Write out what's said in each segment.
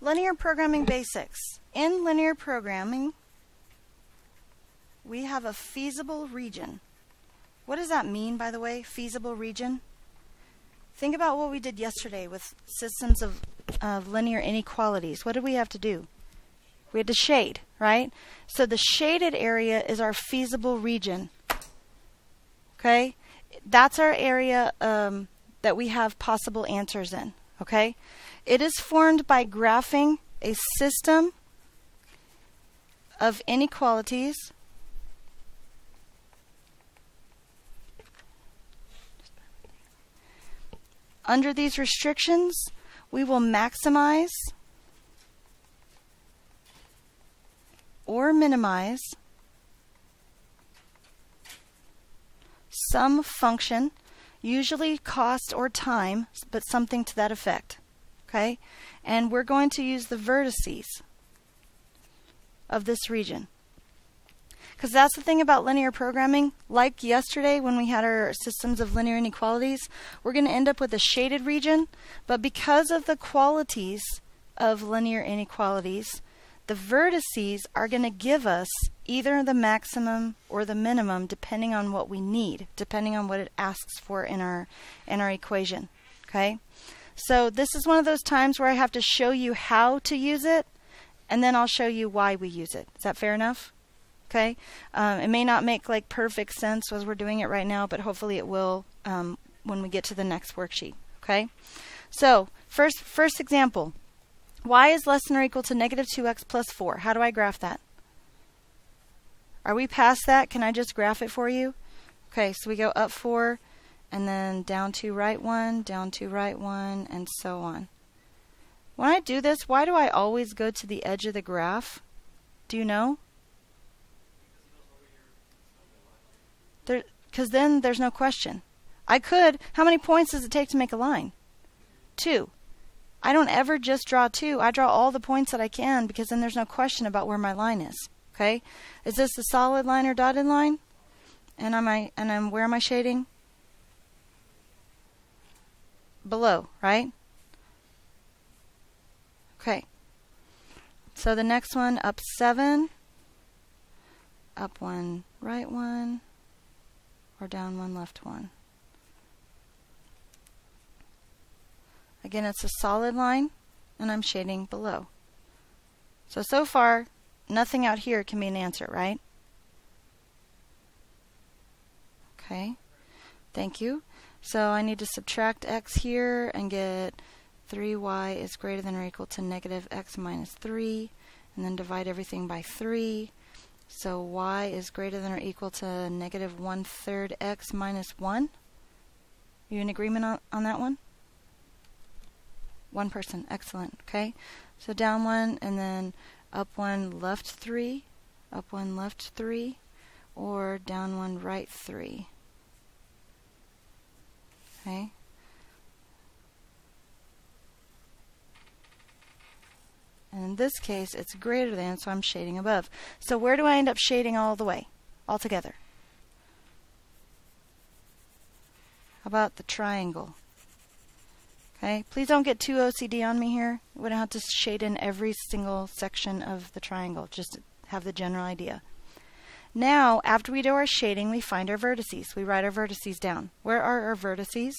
Linear programming basics. In linear programming, we have a feasible region. What does that mean, by the way, feasible region? Think about what we did yesterday with systems of linear inequalities. What did we have to do? We had to shade, right? So the shaded area is our feasible region. Okay? That's our area that we have possible answers in. Okay? It is formed by graphing a system of inequalities under these restrictions. We will maximize or minimize some function, usually cost or time, but something to that effect. Okay? And we're going to use the vertices of this region. Because that's the thing about linear programming. Like yesterday when we had our systems of linear inequalities, we're going to end up with a shaded region. But because of the qualities of linear inequalities, the vertices are going to give us either the maximum or the minimum depending on what we need, depending on what it asks for in our equation. Okay? So this is one of those times where I have to show you how to use it, and then I'll show you why we use it. Is that fair enough? Okay? It may not make like perfect sense as we're doing it right now, but hopefully it will when we get to the next worksheet. Okay? So first example. Y is less than or equal to negative 2x plus 4. How do I graph that? Are we past that? Can I just graph it for you? Okay, so we go up 4, and then down 2, right 1, down 2, right 1, and so on. When I do this, why do I always go to the edge of the graph? Do you know? Because then there's no question. I could. How many points does it take to make a line? 2. I don't ever just draw 2. I draw all the points that I can, because then there's no question about where my line is. Okay? Is this a solid line or dotted line? And where am I shading? Below, right? Okay. So the next one, up 7, up 1, right 1, or down 1, left 1. Again, it's a solid line, and I'm shading below. So far, nothing out here can be an answer, right? Okay, thank you. So I need to subtract x here and get 3y is greater than or equal to negative x minus 3, and then divide everything by 3. So y is greater than or equal to negative 1/3 x minus 1. You in agreement on that one? One person. Excellent. Okay. So down 1 and then up 1, left 3, up 1, left 3, or down 1, right 3. Okay. And in this case, it's greater than, so I'm shading above. So where do I end up shading all the way, all together? How about the triangle? Okay, please don't get too OCD on me here. We don't have to shade in every single section of the triangle, just have the general idea. Now, after we do our shading, we find our vertices. We write our vertices down. Where are our vertices?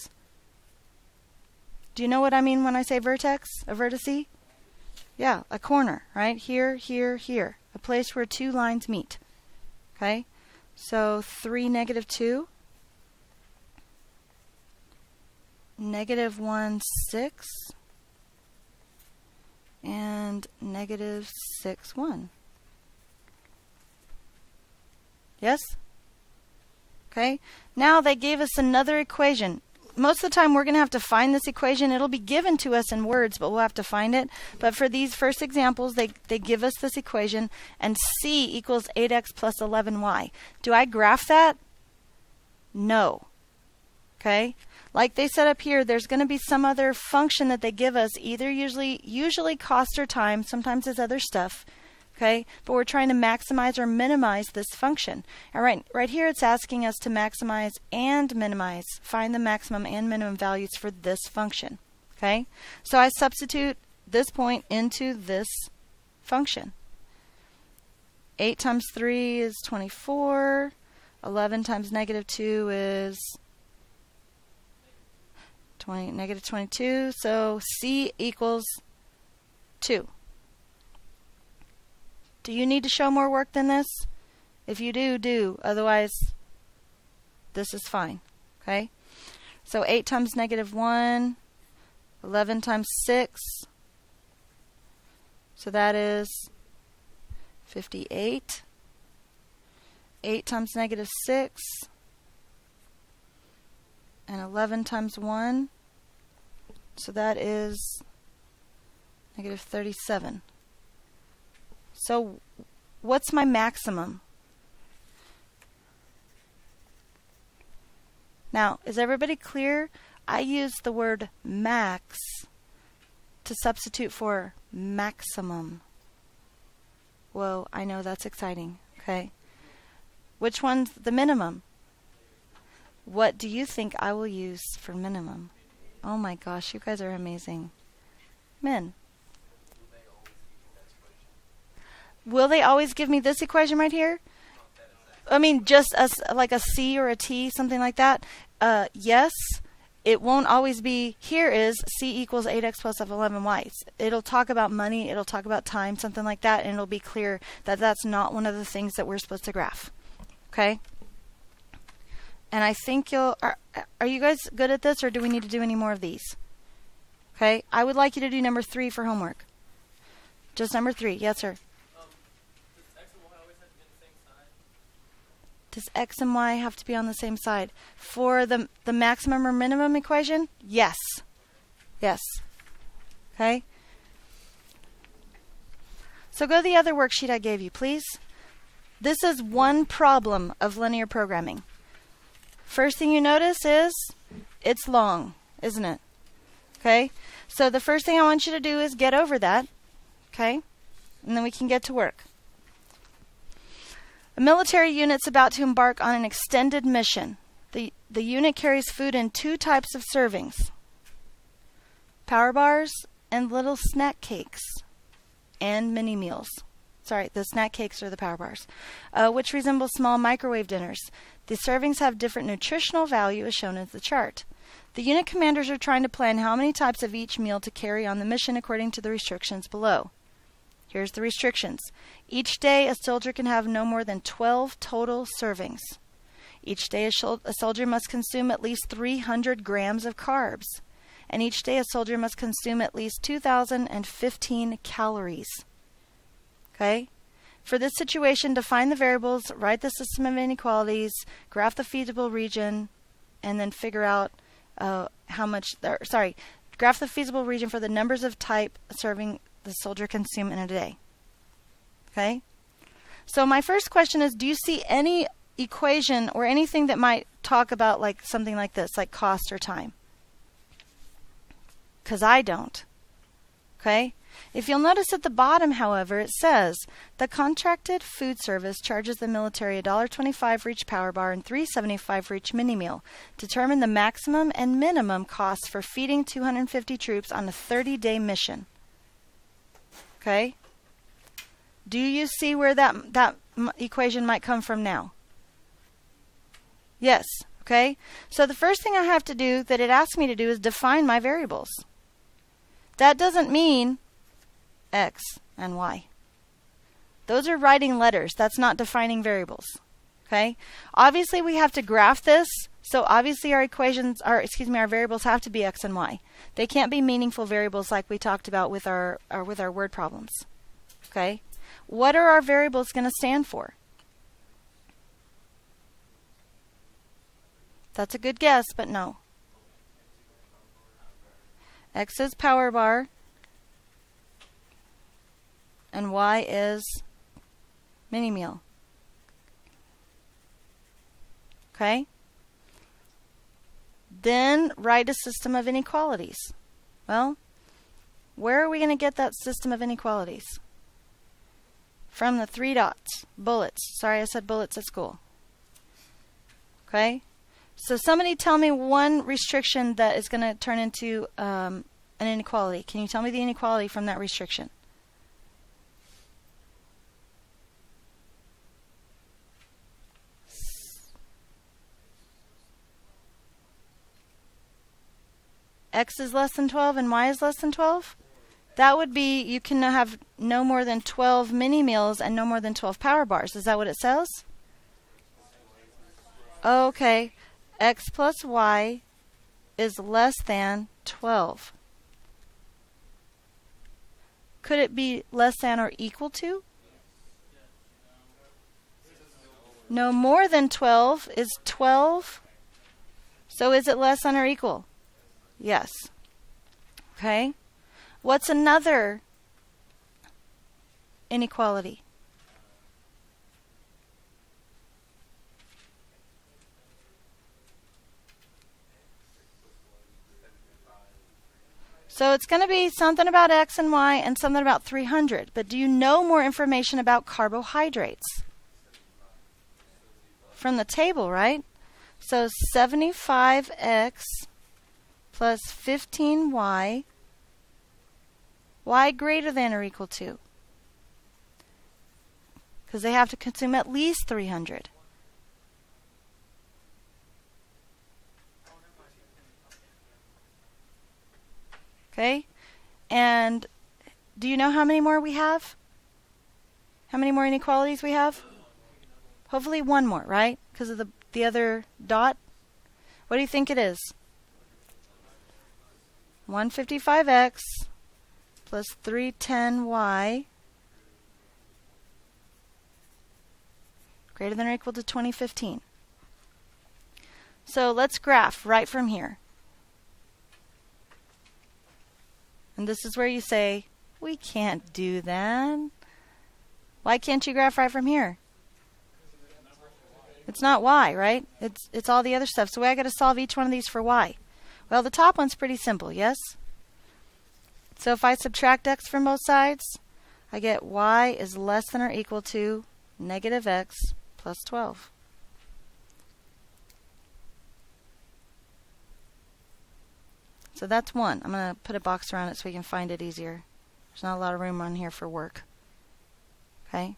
Do you know what I mean when I say vertex? A vertice? Yeah, a corner, right? Here, here, here. A place where two lines meet. Okay? So 3, negative 2. Negative 1, 6. And negative 6, 1. Yes? Okay. Now they gave us another equation. Most of the time we're going to have to find this equation. It'll be given to us in words, but we'll have to find it. But for these first examples, they give us this equation, and C equals 8x plus 11y. Do I graph that? No. Okay? Like they said up here, there's going to be some other function that they give us, either usually cost or time. Sometimes it's other stuff. Okay, but we're trying to maximize or minimize this function. All right here it's asking us to maximize and minimize, find the maximum and minimum values for this function. Okay, so I substitute this point into this function. 8 times 3 is 24. 11 times negative 2 is negative 22. So C equals 2. Do you need to show more work than this? If you do, do. Otherwise, this is fine. Okay? So 8 times negative 1. 11 times 6. So that is 58. 8 times negative 6. And 11 times 1. So that is negative 37. So what's my maximum? Now, is everybody clear? I use the word max to substitute for maximum. Whoa, I know that's exciting. Okay. Which one's the minimum? What do you think I will use for minimum? Oh my gosh, you guys are amazing. Men. Will they always give me this equation right here? I mean, just as like a C or a T, something like that? Yes. It won't always be, here is C equals 8x plus 11y. It'll talk about money, it'll talk about time, something like that, and it'll be clear that that's not one of the things that we're supposed to graph. Okay? And I think are you guys good at this, or do we need to do any more of these? Okay? I would like you to do number 3 for homework. Just number 3. Yes, sir. Does x and y have to be on the same side? For the maximum or minimum equation? Yes. Yes. Okay? So go to the other worksheet I gave you, please. This is one problem of linear programming. First thing you notice is it's long, isn't it? Okay? So the first thing I want you to do is get over that. Okay? And then we can get to work. A military unit's about to embark on an extended mission. The unit carries food in 2 types of servings. Power bars and little snack cakes. And mini meals. Sorry, the snack cakes are the power bars. Which resemble small microwave dinners. The servings have different nutritional value as shown in the chart. The unit commanders are trying to plan how many types of each meal to carry on the mission according to the restrictions below. Here's the restrictions. Each day, a soldier can have no more than 12 total servings. Each day, a soldier must consume at least 300 grams of carbs. And each day, a soldier must consume at least 2,015 calories. Okay? For this situation, define the variables, write the system of inequalities, graph the feasible region, and then figure out graph the feasible region for the numbers of type serving the soldier consume in a day. Okay? So my first question is, do you see any equation or anything that might talk about like something like this, like cost or time? Because I don't. Okay? If you'll notice at the bottom, however, it says, the contracted food service charges the military $1.25 for each power bar and $3.75 for each mini meal. Determine the maximum and minimum costs for feeding 250 troops on a 30-day mission. Okay? Do you see where that equation might come from now? Yes. Okay? So the first thing I have to do that it asks me to do is define my variables. That doesn't mean x and y. Those are writing letters. That's not defining variables. Okay? Obviously we have to graph this. So obviously our variables have to be x and y. They can't be meaningful variables like we talked about with our word problems. Okay? What are our variables going to stand for? That's a good guess, but no. X is power bar and y is mini meal. Okay? Then write a system of inequalities. Well, where are we going to get that system of inequalities? From the 3 dots. Bullets. Sorry, I said bullets at school. Okay? So somebody tell me one restriction that is going to turn into an an inequality. Can you tell me the inequality from that restriction? X is less than 12 and Y is less than 12? That would be, you can have no more than 12 mini meals and no more than 12 power bars. Is that what it says? Okay. X plus Y is less than 12. Could it be less than or equal to? No more than 12 is 12. So is it less than or equal? Yes. Okay. What's another inequality? So it's going to be something about X and Y and something about 300. But do you know more information about carbohydrates? From the table, right? So 75X plus 15Y. Y greater than or equal to? Because they have to consume at least 300. Okay? And do you know how many more we have? How many more inequalities we have? Hopefully one more, right? Because of the other dot. What do you think it is? 155X plus 310Y greater than or equal to 2015. So let's graph right from here. And this is where you say, we can't do that. Why can't you graph right from here? It's not Y, right? It's all the other stuff. So I got to solve each one of these for Y. Well, the top one's pretty simple, yes? So if I subtract X from both sides, I get Y is less than or equal to negative X plus 12. So that's one. I'm going to put a box around it so we can find it easier. There's not a lot of room on here for work. Okay?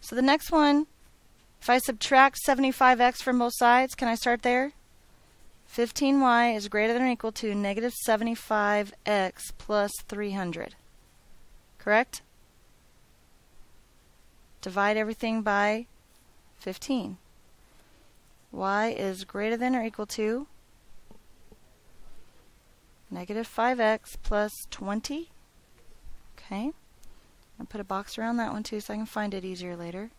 So the next one, if I subtract 75X from both sides, can I start there? 15Y is greater than or equal to negative 75X plus 300. Correct? Divide everything by 15. Y is greater than or equal to negative 5X plus 20. Okay. I'll put a box around that one too so I can find it easier later.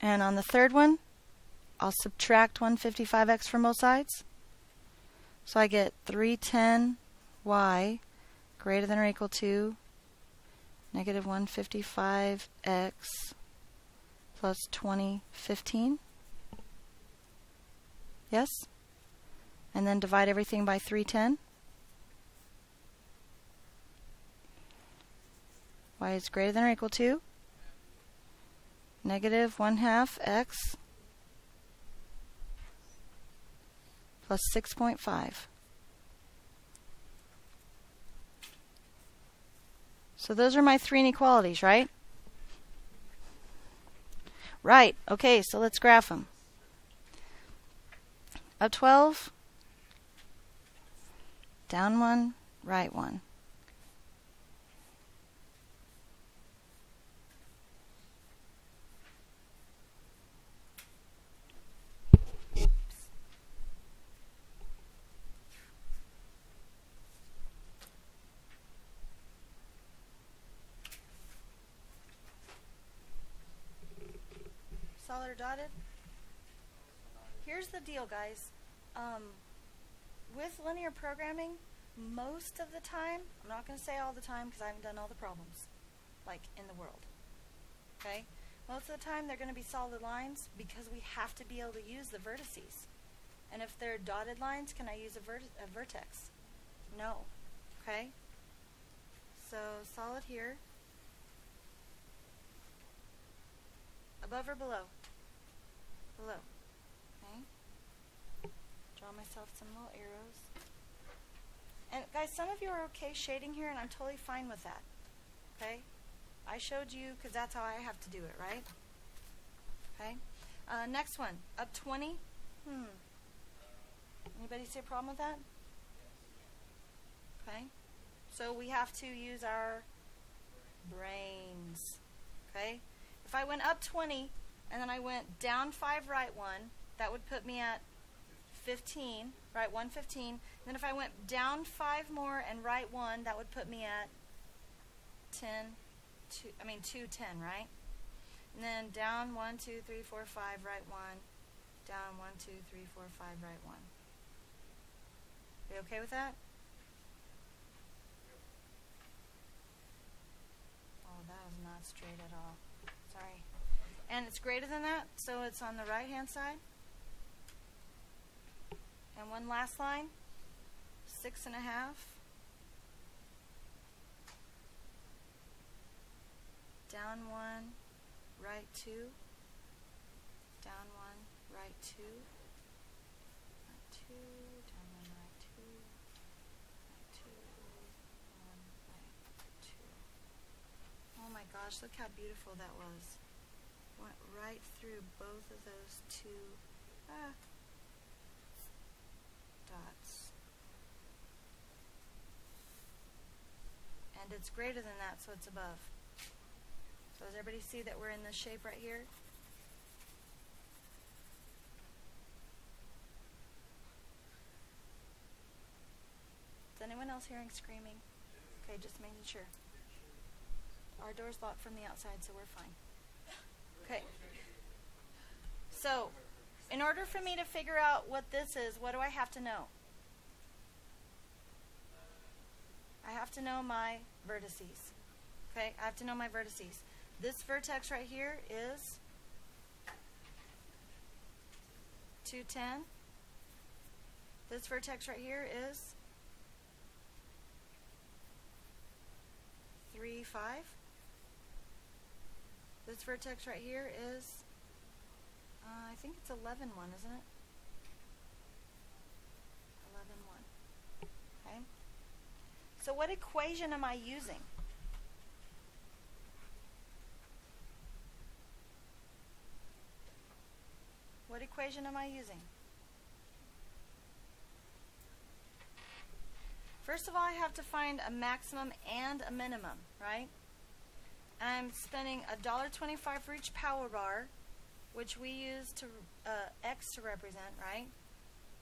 And on the third one, I'll subtract 155X from both sides. So I get 310Y greater than or equal to negative 155X plus 2015. Yes? And then divide everything by 310. Y is greater than or equal to negative 1/2 X plus 6.5. So those are my three inequalities, right? Right. Okay, so let's graph them. Up 12, down 1, right 1. Solid or dotted? Here's the deal, guys. With linear programming, most of the time, I'm not going to say all the time because I haven't done all the problems, like in the world. Okay? Most of the time they're going to be solid lines because we have to be able to use the vertices. And if they're dotted lines, can I use a vertex? No. Okay? So solid here. Above or below? Below. Okay. Draw myself some little arrows. some of you are okay shading here, and I'm totally fine with that. Okay? I showed you because that's how I have to do it, right? Okay? Next one. Up 20. Anybody see a problem with that? Okay? So we have to use our brains. Okay? If I went up 20 and then I went down 5, right 1, that would put me at 15, right 1, 15. Then if I went down 5 more and right 1, that would put me at 10, 2, 10, right? And then down 1, 2, 3, 4, 5, right 1. Down 1, 2, 3, 4, 5, right 1. You okay with that? Oh, that was not straight at all. Sorry. And it's greater than that, so it's on the right-hand side. And one last line, 6.5. Down 1, right 2. Down 1, right 2. Right 2, down 1, right 2. Right 2, 1, right 2. Oh my gosh, look how beautiful that was. Went right through both of those two dots. And it's greater than that, so it's above. So does everybody see that we're in this shape right here? Is anyone else hearing screaming? Okay, just making sure. Our door's locked from the outside, so we're fine. Okay. So, in order for me to figure out what this is, what do I have to know? I have to know my vertices. Okay, I have to know my vertices. This vertex right here is 210. This vertex right here is 3, 5. This vertex right here is, I think it's 11, 1, isn't it? 11, 1. Okay. So what equation am I using? What equation am I using? First of all, I have to find a maximum and a minimum, right? I'm spending $1.25 for each power bar, which we use to X to represent, right?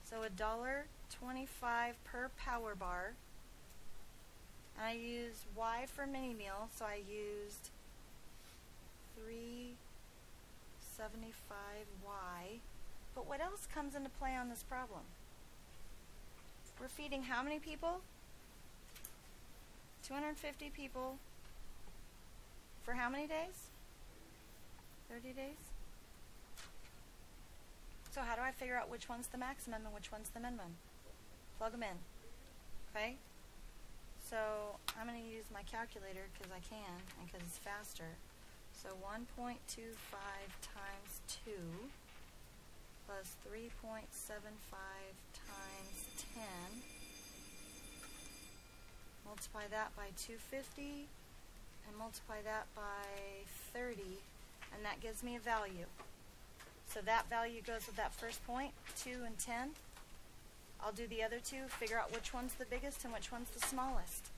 So $1.25 per power bar. And I used Y for mini meal, so I used 375Y. But what else comes into play on this problem? We're feeding how many people? 250 people. For how many days? 30 days? So how do I figure out which one's the maximum and which one's the minimum? Plug them in. Okay? So I'm going to use my calculator because I can and because it's faster. So 1.25 times 2 plus 3.75 times 10. Multiply that by 250 and multiply that by 30, and that gives me a value. So that value goes with that first point, 2 and 10. I'll do the other two, figure out which one's the biggest and which one's the smallest.